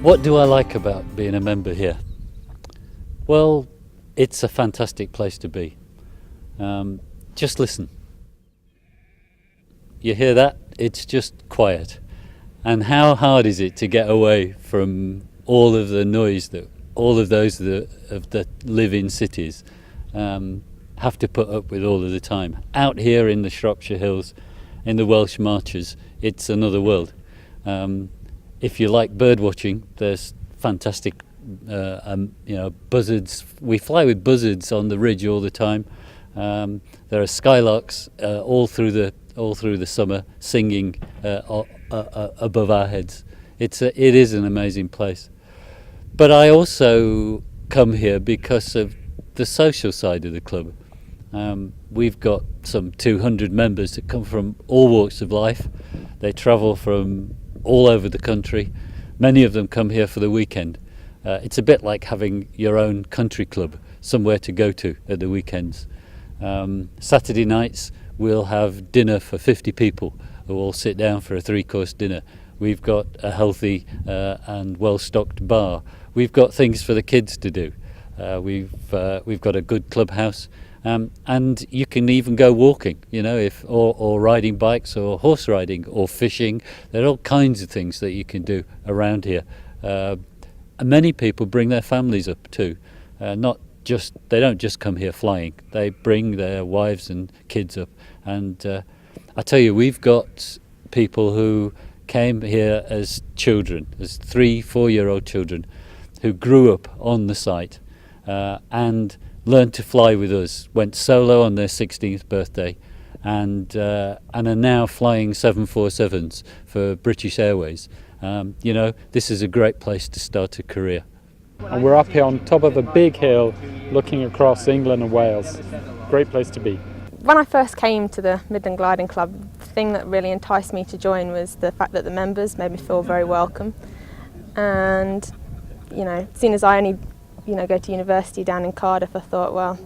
What do I like about being a member here? Well, it's a fantastic place to be. Just listen. You hear that? It's just quiet. And how hard is it to get away from all of the noise that all of those that live in cities have to put up with all of the time? Out here in the Shropshire Hills, in the Welsh Marches, it's another world. If you like bird watching, there's fantastic buzzards. We fly with buzzards on the ridge all the time. There are skylarks all through the summer singing above our heads. It is an amazing place. But I also come here because of the social side of the club. We've got some 200 members that come from all walks of life. They travel from all over the country. Many of them come here for the weekend. It's a bit like having your own country club, somewhere to go to at the weekends. Saturday nights we'll have dinner for 50 people who all sit down for a 3-course dinner. We've got a healthy and well-stocked bar. We've got things for the kids to do. We've got a good clubhouse, and you can even go walking, or riding bikes, or horse riding, or fishing. There are all kinds of things that you can do around here. And many people bring their families up too. They don't just come here flying. They bring their wives and kids up. And I tell you, we've got people who came here as children, as 3-4-year-old children, who grew up on the site and learned to fly with us, went solo on their 16th birthday, and are now flying 747s for British Airways. This is a great place to start a career. And we're up here on top of a big hill looking across England and Wales. Great place to be. When I first came to the Midland Gliding Club, the thing that really enticed me to join was the fact that the members made me feel very welcome. And, seeing as I only, go to university down in Cardiff, I thought, while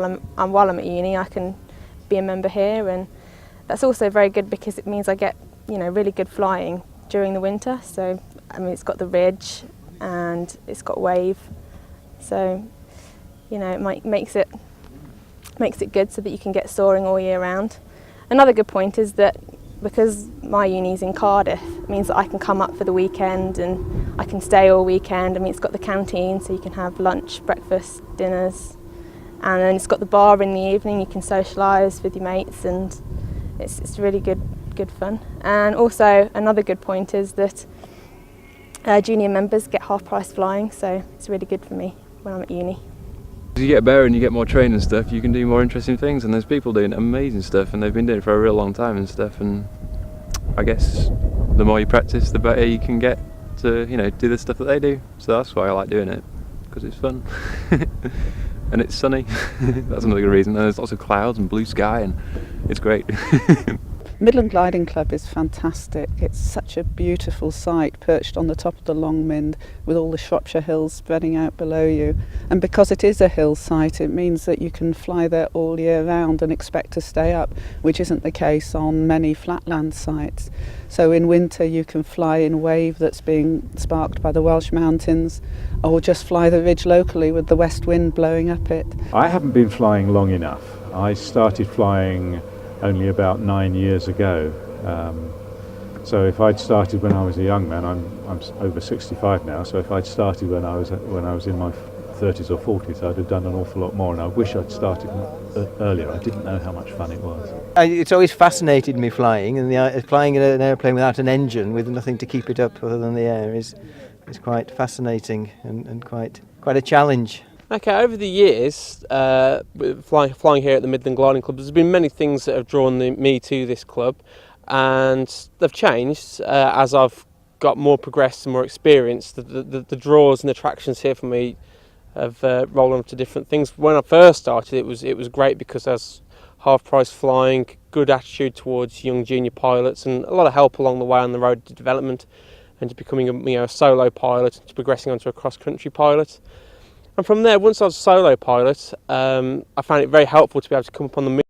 I'm at uni, I can be a member here. And that's also very good because it means I get, really good flying during the winter. So, it's got the ridge and it's got wave. So, it makes it good so that you can get soaring all year round. Another good point is that because my uni's in Cardiff, it means that I can come up for the weekend and I can stay all weekend. It's got the canteen, so you can have lunch, breakfast, dinners, and then it's got the bar in the evening. You can socialise with your mates, and it's really good fun. And also another good point is that junior members get half-price flying, so it's really good for me when I'm at uni. As you get better and you get more training and stuff, you can do more interesting things, and there's people doing amazing stuff, and they've been doing it for a real long time and stuff, and I guess the more you practice, the better you can get to do the stuff that they do. So that's why I like doing it, because it's fun and it's sunny. That's another good reason. And there's lots of clouds and blue sky, and it's great. Midland Gliding Club is fantastic. It's such a beautiful site perched on the top of the Longmynd with all the Shropshire Hills spreading out below you. And because it is a hill site, it means that you can fly there all year round and expect to stay up, which isn't the case on many flatland sites. So in winter you can fly in wave that's being sparked by the Welsh mountains, or just fly the ridge locally with the west wind blowing up it. I haven't been flying long enough. I started flying only about 9 years ago. So if I'd started when I was a young man, I'm over 65 now, so if I'd started when I was in my 30s or 40s, I'd have done an awful lot more, and I wish I'd started earlier. I didn't know how much fun it was. It's always fascinated me flying, and flying in an airplane without an engine with nothing to keep it up other than the air is quite fascinating and quite a challenge. Okay, over the years, flying here at the Midland Gliding Club, there's been many things that have drawn me to this club, and they've changed as I've got more progressed and more experience. The draws and attractions here for me have rolled on to different things. When I first started, it was great because there's half-price flying, good attitude towards young junior pilots, and a lot of help along the way on the road to development, and to becoming a solo pilot, to progressing onto a cross-country pilot. And from there, once I was a solo pilot, I found it very helpful to be able to come up on the